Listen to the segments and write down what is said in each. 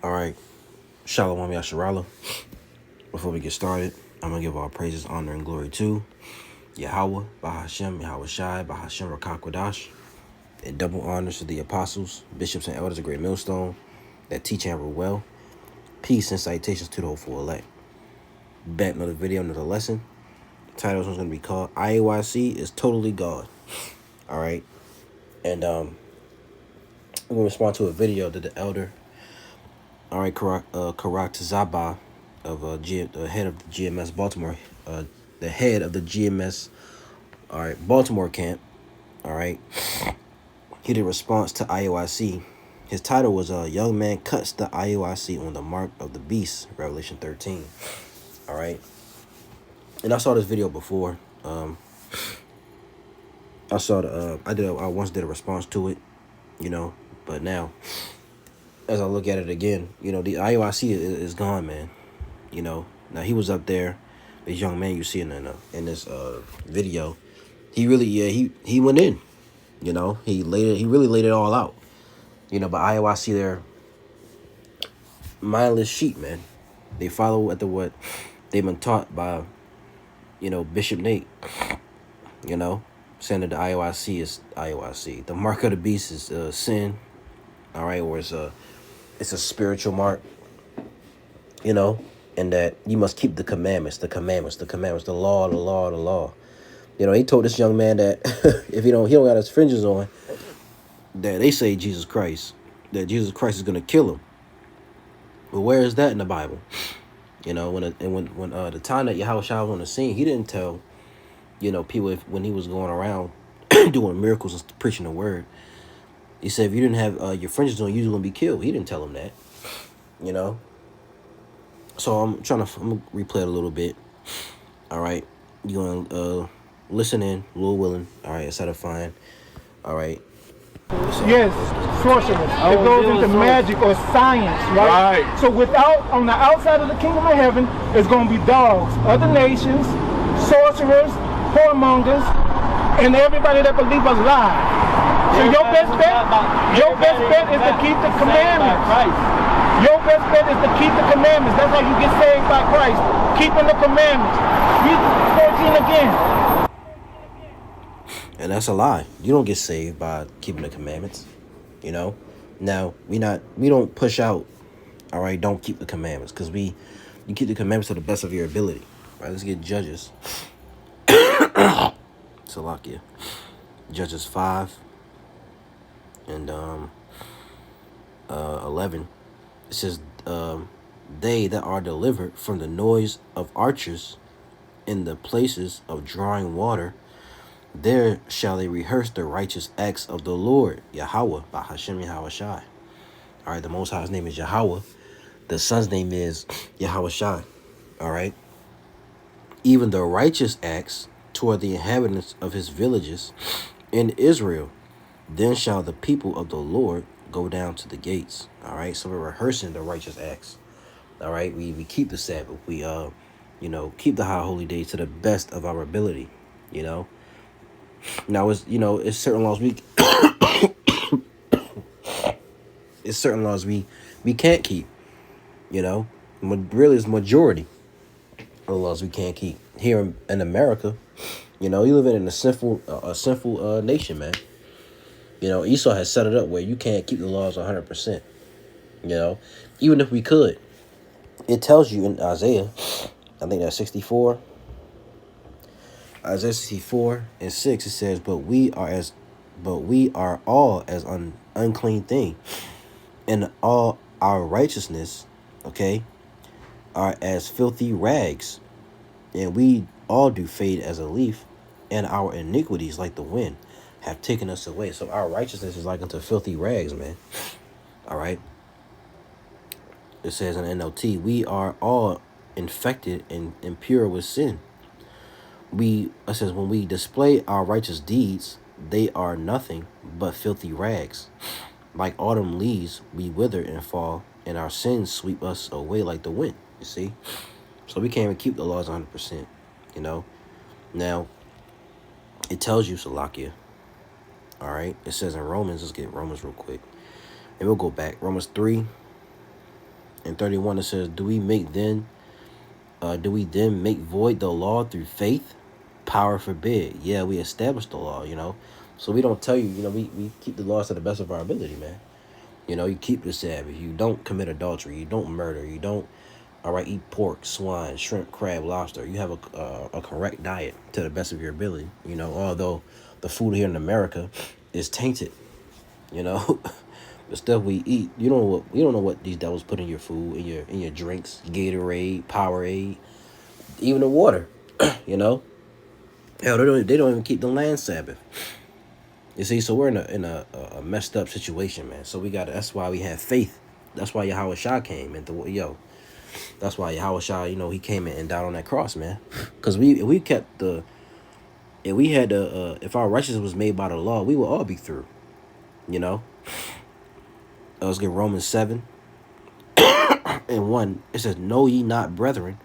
All right. Shalom Yasharala. Before we get started, I'm going to give all praises, honor, and glory to Yahweh, Bahashem, Yahweh Shai, Bahashem, Rakakwadash, and double honors to the apostles, bishops, and elders of Great Millstone that teach and rule well. Peace and citations to the hopeful elect. Back another video, another lesson. The title is going to be called IUIC is Totally God. All right. And I'm going to respond to a video that the elder, all right, Karak Zaba of the head of the GMS Baltimore, the head of the GMS, all right, Baltimore camp, all right. He did a response to IUIC. His title was "A Young Man Cuts the IUIC on the Mark of the Beast," Revelation 13. All right. And I saw this video before. I saw the I once did a response to it, you know, but now as I look at it again, you know, the IUIC is gone, man. You know, now he was up there, this young man you see in this video. He really, he went in. You know, he really laid it all out. You know, but IUIC, they're mindless sheep, man. They follow after what they've been taught by, you know, Bishop Nate. You know, saying that the IUIC is IUIC. The mark of the beast is sin. All right, or it's a spiritual mark. You know, and that you must keep the commandments, the law. You know, he told this young man that if he don't got his fringes on, that they say Jesus Christ, that Jesus Christ is gonna kill him. But where is that in the Bible? You know, when the time that Yahweh Shai was on the scene, he didn't tell, you know, people when he was going around doing miracles and preaching the word. He said if you didn't have your fringes on, you was gonna be killed. He didn't tell him that. You know. So I'm gonna replay it a little bit. All right, you gonna listen in, Lord willing. All right, it's edifying. All right. Yes, sorcerers. It goes into magic or science, right? So on the outside of the kingdom of heaven, it's going to be dogs, other nations, sorcerers, whoremongers, and everybody that believes a lie. So your best bet is to keep the commandments. Your best bet is to keep the commandments. That's how you get saved by Christ, keeping the commandments. Read 14 again. And that's a lie. You don't get saved by keeping the commandments. You know. Now we don't push out. All right, don't keep the commandments, because you keep the commandments to the best of your ability. All right, let's get Judges. Salakia. Judges 5 and 11. It says, they that are delivered from the noise of archers in the places of drawing water, there shall they rehearse the righteous acts of the Lord, Yahweh, Bahashem Yahweh Shai. All right, the Most High's name is Yahweh. The Son's name is Yahweh Shai. All right. Even the righteous acts toward the inhabitants of his villages in Israel. Then shall the people of the Lord go down to the gates. All right. So we're rehearsing the righteous acts. All right. We keep the Sabbath. We, you know, keep the high holy days to the best of our ability, you know. Now, it's certain laws it's certain laws we can't keep, you know. Really, it's majority of the laws we can't keep here in America. You know, you live in a sinful nation, man. You know, Esau has set it up where you can't keep the laws 100%. You know, even if we could, it tells you in Isaiah, I think that's 64. Isaiah 64 and 6, it says, but we are all as unclean thing, and all our righteousness, okay, are as filthy rags, and we all do fade as a leaf, and our iniquities like the wind have taken us away. So our righteousness is like unto filthy rags, man. All right. It says in NLT, we are all infected and impure with sin. It says, when we display our righteous deeds, they are nothing but filthy rags. Like autumn leaves, we wither and fall, and our sins sweep us away like the wind. You see? So we can't even keep the laws 100%, you know? Now, it tells you, Salakia, all right? It says in Romans, let's get Romans real quick. And we'll go back. Romans 3, In 31 it says, do we then make void the law through faith? Power forbid. Yeah, we established the law, So we don't tell you, we keep the laws to the best of our ability, man. You keep the Sabbath. You don't commit adultery. You don't murder. You don't, eat pork, swine, shrimp, crab, lobster. You have a correct diet to the best of your ability. Although the food here in America is tainted, the stuff we eat, you don't know what these devils put in your food, in your drinks, Gatorade, Powerade, even the water, Hell, they don't even keep the land Sabbath. You see, so we're in a messed up situation, man. So that's why we have faith. That's why Yahweh Shah came That's why Yahweh Shah, he came in and died on that cross, man. Because if our righteousness was made by the law, we would all be through. Let's get Romans 7:1. It says, know ye not, brethren,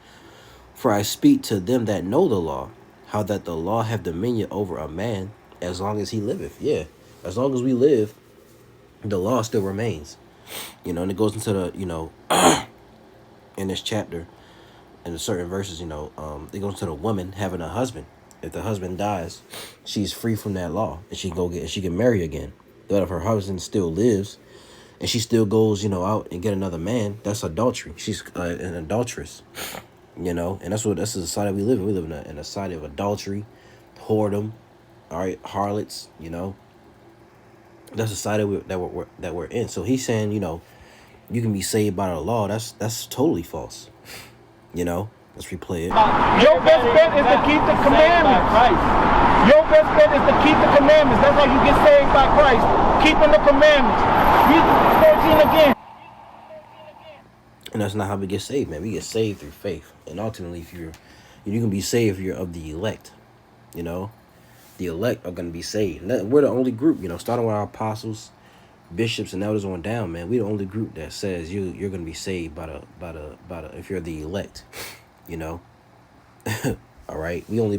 for I speak to them that know the law, how that the law have dominion over a man as long as he liveth. Yeah, as long as we live, the law still remains. And it goes into the, in this chapter, in the certain verses, it goes to the woman having a husband. If the husband dies, she's free from that law, and she can marry again. But if her husband still lives, and she still goes, out and get another man, that's adultery. She's an adulteress, and that's the society we live in. We live in a society of adultery, whoredom, all right, harlots, That's the society that we're in. So he's saying, you can be saved by the law. That's totally false. Let's replay it. Your best bet is to keep the commandments. Your best bet is to keep the commandments. That's how you get saved by Christ. Keeping the commandments. Read 14 again. And that's not how we get saved, man. We get saved through faith. And ultimately, if you can be saved if you're of the elect. The elect are going to be saved. We're the only group, starting with our apostles, bishops, and elders on down, man. We're the only group that says you're going to be saved by the if you're the elect, All right. We only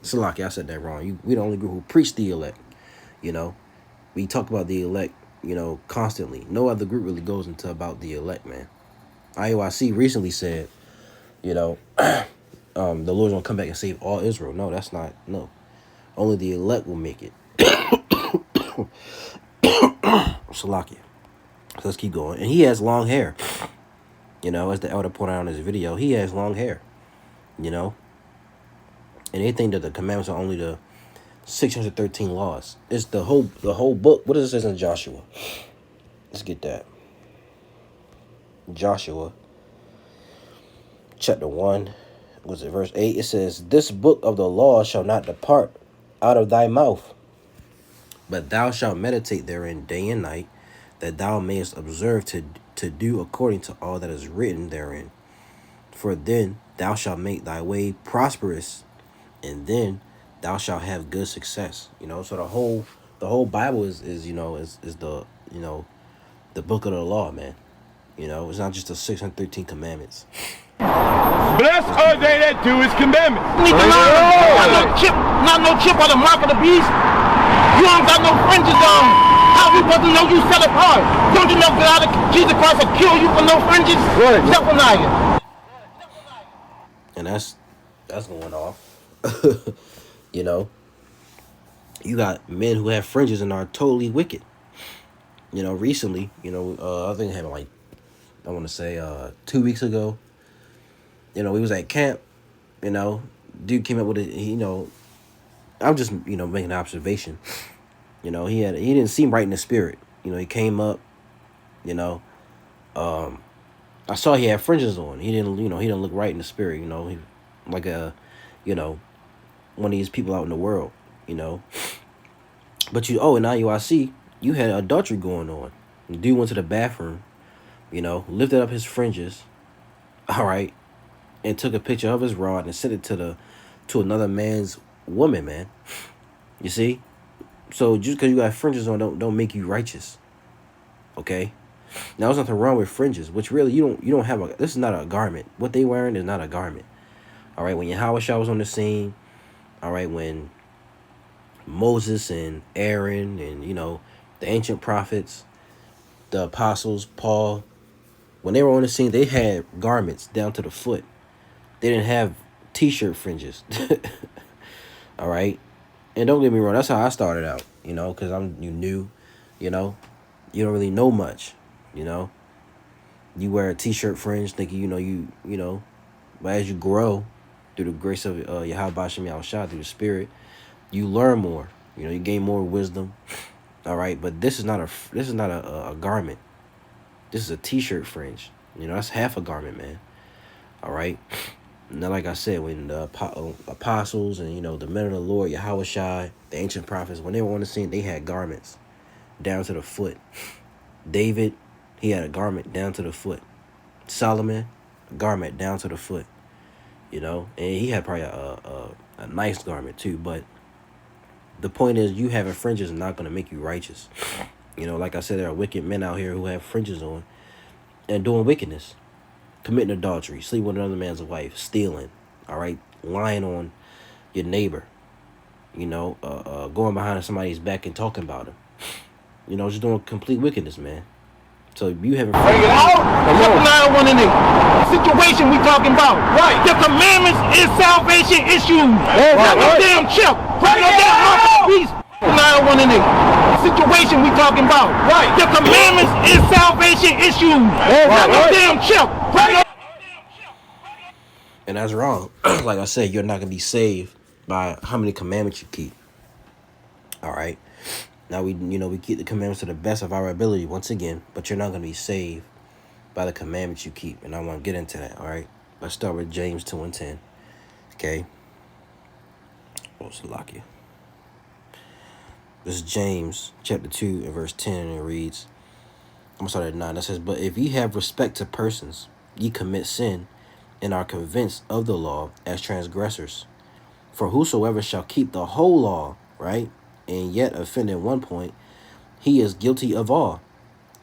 Salaki, I said that wrong. We the only group who preach the elect. We talk about the elect, constantly. No other group really goes into about the elect, man. IUIC recently said, the Lord's gonna come back and save all Israel. No, that's not. No, only the elect will make it. Salakia. So let's keep going. And he has long hair. As the elder pointed out in his video, he has long hair. And they think that the commandments are only the 613 laws. It's the whole book. What does it say in Joshua? Let's get that. Joshua, chapter 1. Was it verse 8? It says, this book of the law shall not depart out of thy mouth, but thou shalt meditate therein day and night, that thou mayest observe to do according to all that is written therein. For then thou shalt make thy way prosperous, and then thou shalt have good success. So the whole Bible is the the book of the law, man. It's not just the 613 commandments. Blessed are they that do his commandments. Not no chip or the mark of the beast. You don't got no fringes on. How we supposed to know you set apart? Don't you know God, Jesus Christ will kill you for no fringes? Right. Zephaniah. And that's going off. You got men who have fringes and are totally wicked. Recently, I think it happened I want to say 2 weeks ago. We was at camp, dude came up with I'm just, making an observation. He didn't seem right in the spirit. He came up, I saw he had fringes on. He didn't look right in the spirit, he like one of these people out in the world, But in IUIC, you had adultery going on. The dude went to the bathroom, lifted up his fringes, all right, and took a picture of his rod and sent it to another man's woman, man. You see? So just because you got fringes on don't make you righteous. Okay? Now there's nothing wrong with fringes, which really you don't have this is not a garment. What they wearing is not a garment. All right, when Yahweh Shah was on the scene, all right, when Moses and Aaron and the ancient prophets, the apostles, Paul, When they were on the scene, they had garments down to the foot. They didn't have t-shirt fringes. All right. And don't get me wrong, that's how I started out, you know, because you new, you know, you don't really know much, you know. You wear a t-shirt fringe thinking, you know, but as you grow through the grace of Yahweh Shem Yahushua, through the Spirit, you learn more. You know, you gain more wisdom. All right, but this is not a garment. This is a t-shirt fringe. You know, that's half a garment, man. All right. Now, like I said, when the apostles and, you know, the men of the Lord, Yahweh Shai, the ancient prophets, when they were on the scene, they had garments down to the foot. David, he had a garment down to the foot. Solomon, a garment down to the foot. You know, and he had probably a nice garment too. But the point is, you having fringes is not going to make you righteous. You know, like I said, there are wicked men out here who have fringes on and doing wickedness. Committing adultery, sleeping with another man's wife, stealing, all right, lying on your neighbor, you know, going behind somebody's back and talking about him, you know, just doing complete wickedness, man. So you haven't bring it out. Chapter 9, 1 and 8. Situation we talking about. Right. The commandments is salvation issues. Not no damn chip. Right. No damn piece. 9, 1 and 8. Situation we talking about. Right. The commandments is salvation issues. Not no damn chip. Right. And that's wrong. Like I said, you're not gonna be saved by how many commandments you keep. All right. Now we keep the commandments to the best of our ability once again, but you're not gonna be saved by the commandments you keep. And I want to get into that. All right. Let's start with James 2 and 10. Okay. Oh, Salakia. This is James chapter 2 and verse 10, and it reads, I'm gonna start at 9. That says, but if ye have respect to persons, ye commit sin, and are convinced of the law as transgressors. For whosoever shall keep the whole law, right, and yet offend in one point, he is guilty of all.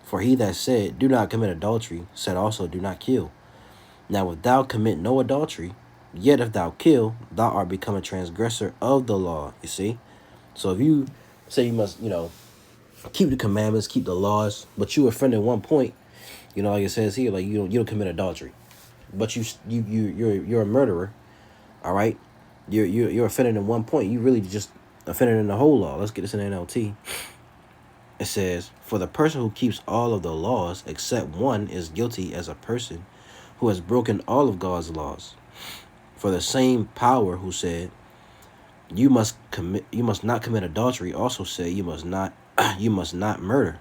For he that said, do not commit adultery, said also, do not kill. Now if thou commit no adultery, yet if thou kill, thou art become a transgressor of the law. You see? So if you say you must, keep the commandments, keep the laws, but you offend in one point, like it says here, like you don't commit adultery. But you're a murderer, all right? You're offended in one point. You really just offended in the whole law. Let's get this in NLT. It says, for the person who keeps all of the laws except one is guilty as a person who has broken all of God's laws. For the same power who said, you must not commit adultery, also said you must not murder.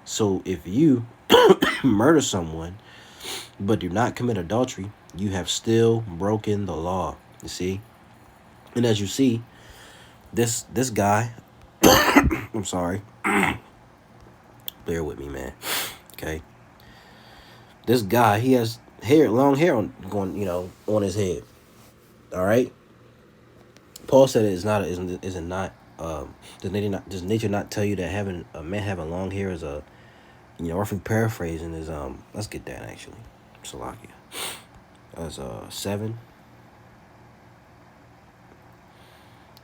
So if you murder someone but do not commit adultery, you have still broken the law. You see? And as you see, this guy, I'm sorry, bear with me, man. Okay, this guy, he has long hair on his head. All right. Paul said does nature not tell you that having a man having long hair is a, roughly paraphrasing is let's get that actually. Salakia. That's 7.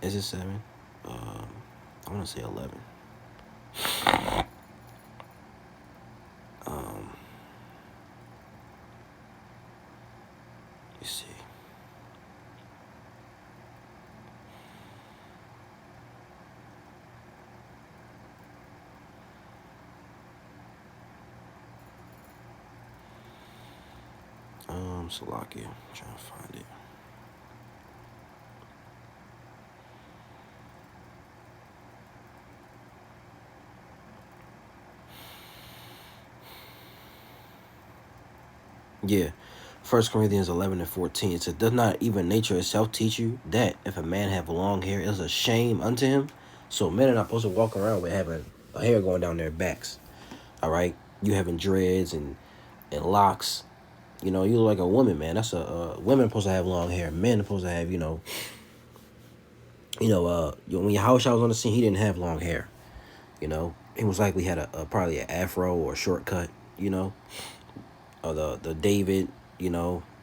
Is it 7? I want to say 11. You see. Salakia. I'm trying to find it. Yeah. 1 Corinthians 11 and 14. It says, does not even nature itself teach you that if a man have long hair, it is a shame unto him? So men are not supposed to walk around with having a hair going down their backs. All right? You having dreads and locks. You look like a woman, man. That's women supposed to have long hair. Men supposed to have, when Yahweh was on the scene, he didn't have long hair. He was likely had probably an afro or a shortcut, or the David,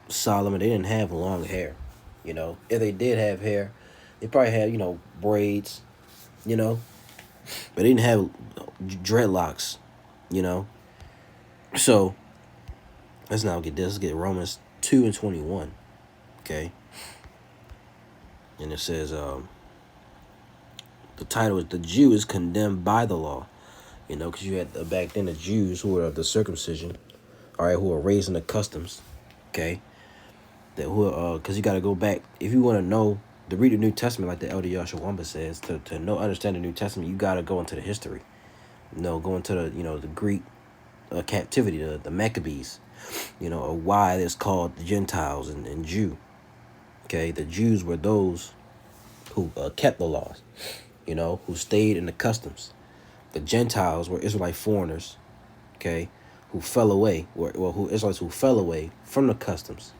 Solomon, they didn't have long hair. If they did have hair, they probably had, braids, but they didn't have dreadlocks, So Let's now get this. Let's get Romans 2 and 21. Okay. And it says, the title is "The Jew is Condemned by the Law." You know, because you had back then the Jews who were of the circumcision, all right, who were raised in the customs, okay. That who because you got to go back if you want to know to read the New Testament, like the Elder Yashawamba says, to know understand the New Testament, you got to go into the history. You know, go into the the Greek captivity, the Maccabees. You know, or why it's called the Gentiles and Jew. Okay, the Jews were those who kept the laws, you know, who stayed in the customs. The Gentiles were Israelite foreigners, okay, who fell away, who Israelites who fell away from the customs,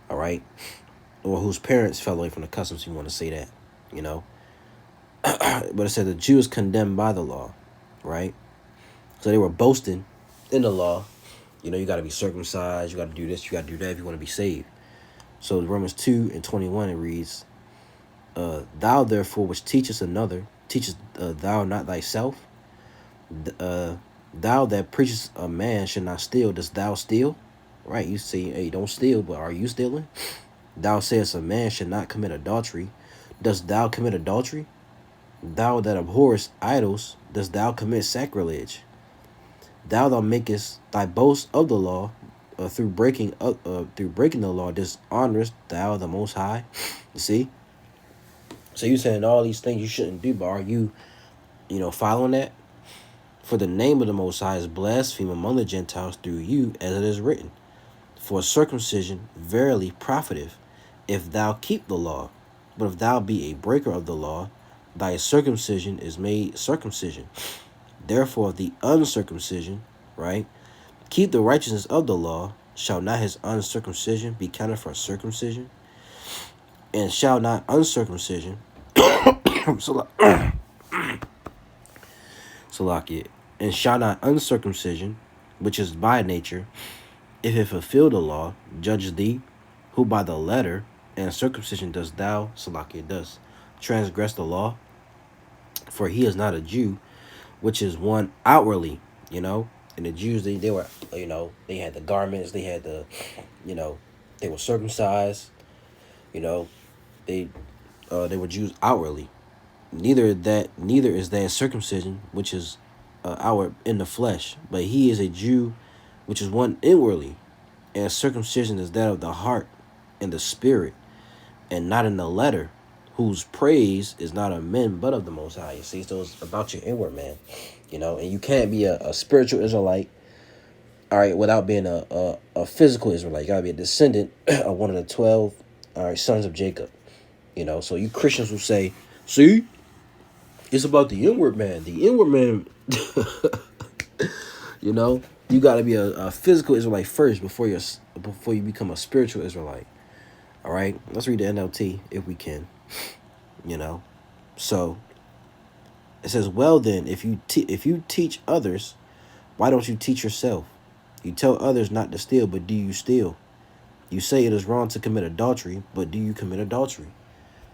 all right, or whose parents fell away from the customs. You want to say that, you know. But it said the Jews condemned by the law, right? So they were boasting in the law. You know, you got to be circumcised, you got to do this, you got to do that if you want to be saved. So Romans 2 and 21, it reads, thou therefore which teachest another, teachest thou not thyself? Thou that preachest a man should not steal, dost thou steal? Right, you say, hey, don't steal, but are you stealing? Thou sayest a man should not commit adultery, dost thou commit adultery? Thou that abhorrest idols, dost thou commit sacrilege? Thou makest thy boast of the law, through breaking the law, dishonorest thou the Most High. You see? So you saying all these things you shouldn't do, but are you, following that? For the name of the Most High is blasphemed among the Gentiles through you, as it is written, for circumcision verily profiteth, if thou keep the law. But if thou be a breaker of the law, thy circumcision is made circumcision. Therefore the uncircumcision, right, keep the righteousness of the law, shall not his uncircumcision be counted for circumcision? And shall not uncircumcision and shall not uncircumcision, which is by nature, if it fulfill the law, judge thee, who by the letter and circumcision does transgress the law? For he is not a Jew, which is one outwardly, and the Jews, they were, they had the garments, they had the, they were circumcised, they were Jews outwardly. Neither is that circumcision, which is outward in the flesh, but he is a Jew, which is one inwardly, and circumcision is that of the heart and the spirit, and not in the letter, whose praise is not of men, but of the Most High. You see, so it's about your inward man, and you can't be a spiritual Israelite, all right, without being a physical Israelite. You gotta be a descendant of one of the 12, all right, sons of Jacob, So you Christians will say, see, it's about the inward man. The inward man, you got to be a physical Israelite first before you become a spiritual Israelite. All right, let's read the NLT if we can. So it says, well then, if you teach others, why don't you teach yourself? You tell others not to steal, but do you steal? You say it is wrong to commit adultery, but do you commit adultery?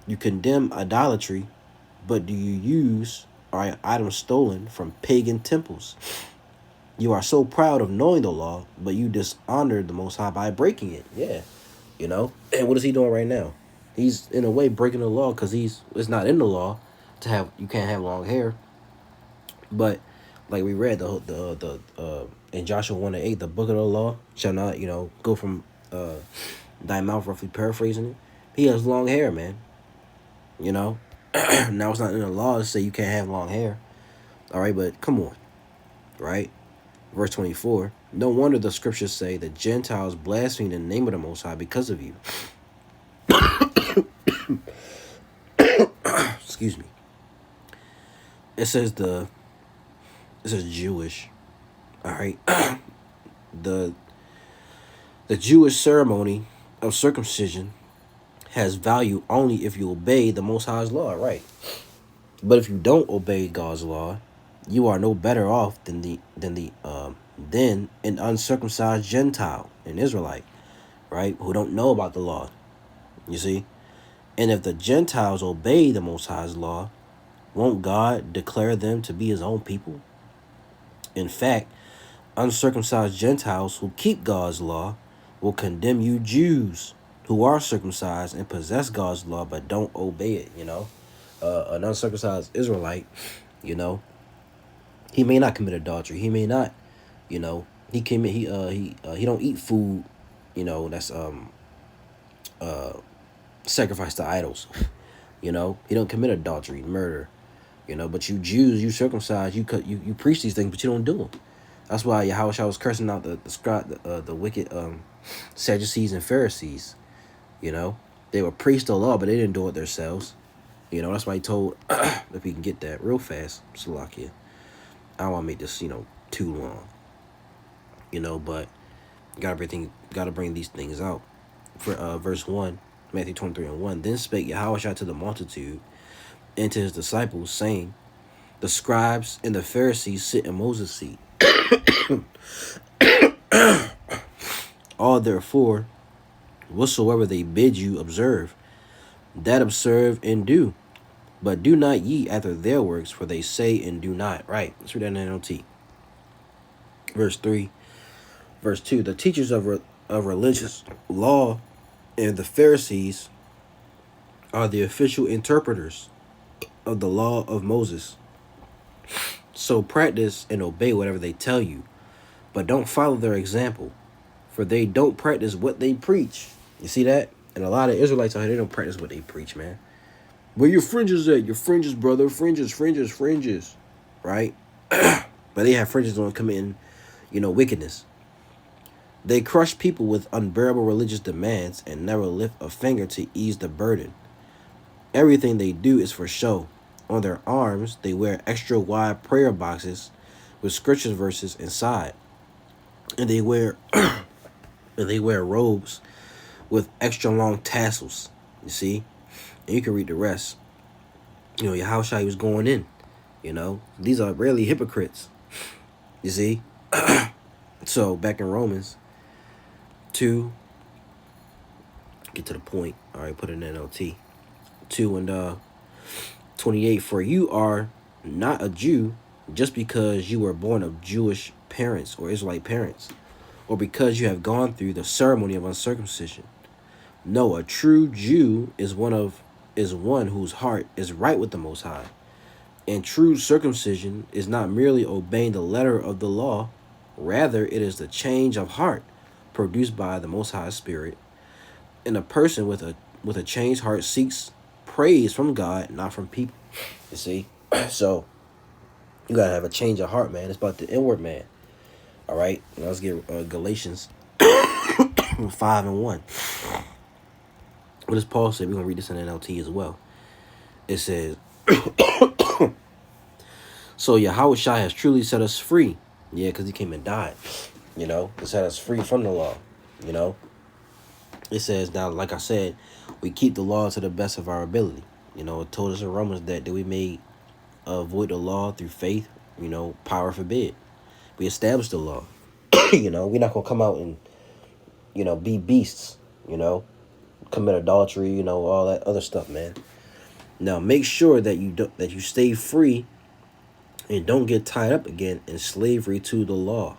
You condemn idolatry, but do you use items stolen from pagan temples? You are so proud of knowing the law, but you dishonor the Most High by breaking it. Yeah, And what is he doing right now? He's in a way breaking the law because it's not in the law you can't have long hair. But like we read the in Joshua 1:8, the book of the law shall not go from thy mouth, roughly paraphrasing it. He has long hair, man. Now it's not in the law to say you can't have long hair. All right, but come on, right? Verse 24. No wonder the scriptures say the Gentiles blaspheme the name of the Most High because of you. Excuse me. It says Jewish. All right. The Jewish ceremony of circumcision has value only if you obey the Most High's law, right? But if you don't obey God's law, you are no better off than an uncircumcised Gentile, an Israelite, right? Who don't know about the law. You see? And if the Gentiles obey the Most High's law, won't God declare them to be his own people? In fact, uncircumcised Gentiles who keep God's law will condemn you Jews who are circumcised and possess God's law but don't obey it. An uncircumcised Israelite, you know, he may not commit adultery. He may not, he commit he don't eat food, that's sacrificed to idols. He don't commit adultery, murder. But you Jews, you circumcised, you preach these things, but you don't do them. That's why Yahushua was cursing out the wicked Sadducees and Pharisees. They were preached the law, but they didn't do it themselves. That's why he told, if we can get that real fast, Salakia. I don't want to make this, too long. But gotta bring these things out. For verse 1, Matthew 23:1. Then spake Yahushua to the multitude and to his disciples, saying, the scribes and the Pharisees sit in Moses' seat. All therefore, whatsoever they bid you observe, that observe and do. But do not ye after their works, for they say and do not. Right. Let's read that in NLT. Verse 3. Verse 2. The teachers of religious law and the Pharisees are the official interpreters of the law of Moses. So practice and obey whatever they tell you, but don't follow their example, for they don't practice what they preach. You see that? And a lot of Israelites out here, they don't practice what they preach, man. Where your fringes at? Your fringes, brother. Fringes. Right? But they have fringes on committing, wickedness. They crush people with unbearable religious demands and never lift a finger to ease the burden. Everything they do is for show. On their arms, they wear extra wide prayer boxes with scripture verses inside. And they wear robes with extra long tassels. You see? And you can read the rest. Yahushua, he was going in. These are really hypocrites. You see? So back in Romans 2, get to the point. All right, put it in NLT. 2 and 28. For you are not a Jew just because you were born of Jewish parents or Israelite parents, or because you have gone through the ceremony of uncircumcision. No, a true Jew is one whose heart is right with the Most High. And true circumcision is not merely obeying the letter of the law, rather it is the change of heart produced by the Most High Spirit. And a person with a changed heart seeks praise from God, not from people. You see? So you gotta have a change of heart, man. It's about the inward man. All right, now let's get Galatians 5:1. What does Paul say? We're gonna read this in NLT as well. It says, so Yahushua has truly set us free. Yeah, because he came and died. To set us free from the law. It says, now, like I said, we keep the law to the best of our ability. It told us in Romans that we may avoid the law through faith. Power forbid. We established the law. We're not going to come out and, be beasts, commit adultery, all that other stuff, man. Now, make sure that you stay free and don't get tied up again in slavery to the law.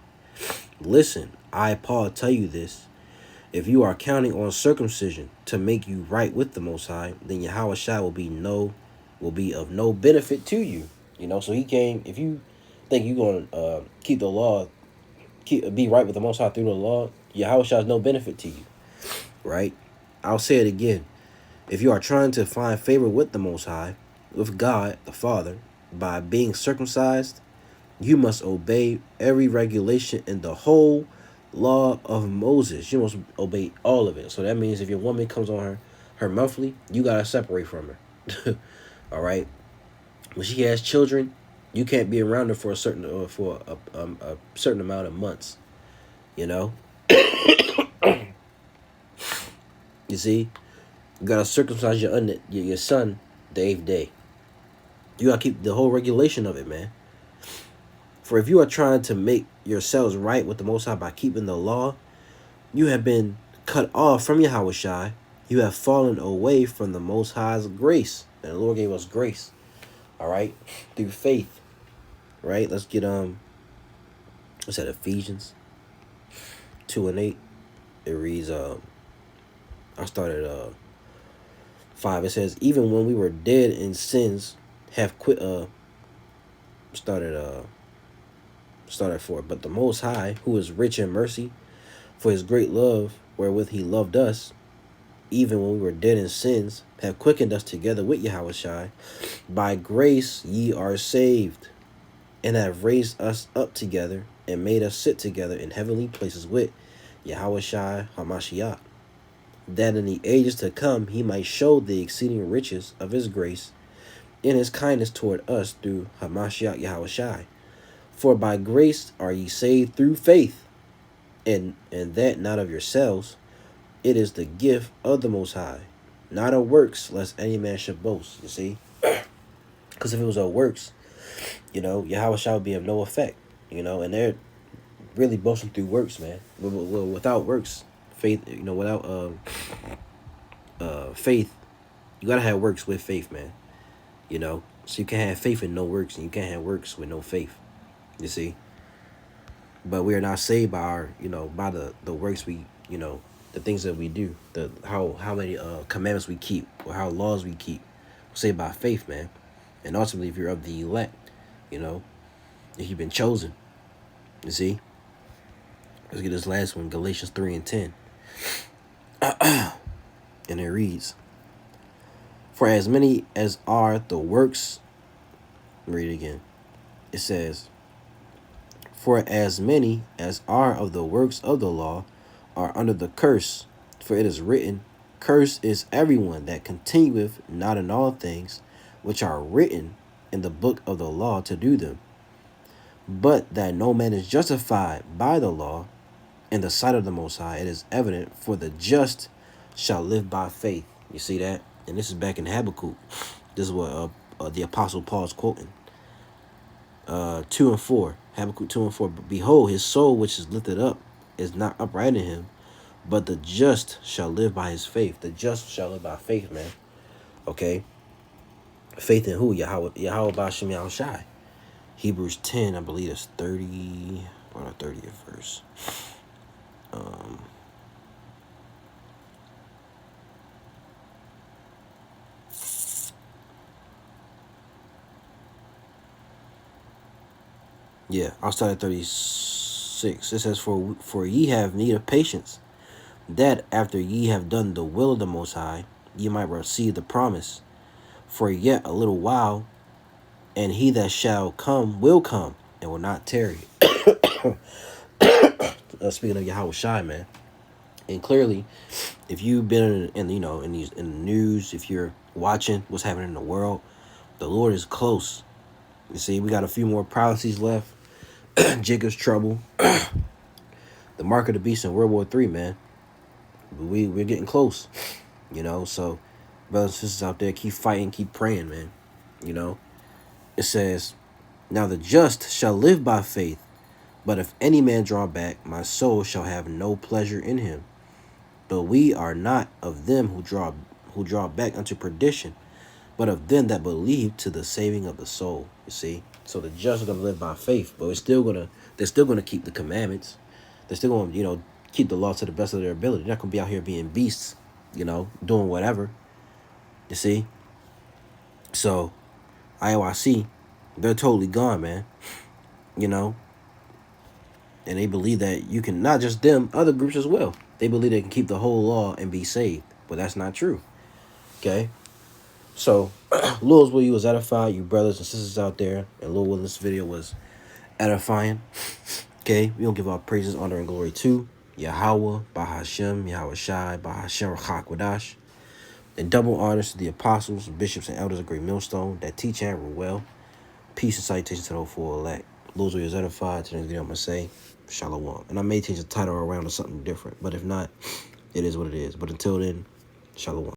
Listen, I, Paul, tell you this. If you are counting on circumcision to make you right with the Most High, then Yahushua will be of no benefit to you. So he came. If you think you're going to keep the law, be right with the Most High through the law, Yahushua is no benefit to you. Right? I'll say it again. If you are trying to find favor with the Most High, with God the Father, by being circumcised, you must obey every regulation in the whole law of Moses. You must obey all of it. So that means if your woman comes on her monthly, you got to separate from her. All right? When she has children, you can't be around her for a certain amount of months. You see? You got to circumcise your son the 8th day. You got to keep the whole regulation of it, man. For if you are trying to make yourselves right with the Most High by keeping the law, you have been cut off from Yahushua. You have fallen away from the Most High's grace. And the Lord gave us grace. All right? Through faith. Right? Let's get It's at Ephesians 2:8. It reads, I started 5. It says, even when we were dead in sins, have quit. Started 4. But the Most High, who is rich in mercy, for his great love wherewith he loved us, even when we were dead in sins, have quickened us together with Yahushua. By grace ye are saved, and have raised us up together, and made us sit together in heavenly places with Yahushua HaMashiach, that in the ages to come he might show the exceeding riches of his grace in his kindness toward us through HaMashiach Yahushua. For by grace are ye saved through faith, and that not of yourselves. It is the gift of the Most High, not of works, lest any man should boast. You see? Because if it was of works, Yahushua would be of no effect. And they're really boasting through works, man. Well, without works, faith, without faith, you gotta have works with faith, man. So you can't have faith and no works, and you can't have works with no faith. You see? But we are not saved by our, by the works we, the things that we do, how many commandments we keep, or how laws we keep. We're saved by faith, man. And ultimately, if you're of the elect, if you've been chosen, you see. Let's get this last one, Galatians 3:10. And it reads, for as many as are the works, read it again. It says, for as many as are of the works of the law are under the curse, for it is written, cursed is everyone that continueth not in all things which are written in the book of the law to do them. But that no man is justified by the law in the sight of the Most High, it is evident, for the just shall live by faith. You see that? And this is back in Habakkuk. This is what the Apostle Paul is quoting. 2 and 4. Habakkuk 2 and 4. But behold, his soul which is lifted up is not upright in him, but the just shall live by his faith. The just shall live by faith, man. Okay? Faith in who? Yahweh Ba'ashem Yahushai. Hebrews 10, I believe it's 30, or the 30th verse. Yeah, I'll start at 36. It says, for ye have need of patience, that after ye have done the will of the Most High, ye might receive the promise. For yet a little while, and he that shall come will come, and will not tarry. Speaking of Yahushua, man. And clearly, if you've been in the news, if you're watching what's happening in the world, the Lord is close. You see, we got a few more prophecies left. Jacob's trouble, the mark of the beast in World War III, man. We're getting close, So, brothers and sisters out there, keep fighting, keep praying, man. It says, now the just shall live by faith, but if any man draw back, my soul shall have no pleasure in him. But we are not of them who draw back unto perdition, but of them that believe to the saving of the soul. You see, so the just are gonna live by faith, but they're still gonna keep the commandments. They're still gonna, keep the law to the best of their ability. They're not gonna be out here being beasts, doing whatever. You see, so IUIC, they're totally gone, man. And they believe that you can, not just them, other groups as well. They believe they can keep the whole law and be saved, but that's not true. Okay. So, Lord's will you was edified, you brothers and sisters out there, and Lord will this video was edifying. Okay, we don't give our praises, honor, and glory to Yahweh, Bahashem, Yahushai, Bahashem, Rachakwadash, and double honors to the apostles, bishops, and elders of Great Millstone that teach and rule well. Peace and salutations to the whole full elect. Lord's will is edified. Today's video I'm gonna say Shalom, and I may change the title around to something different, but if not, it is what it is. But until then, Shalom.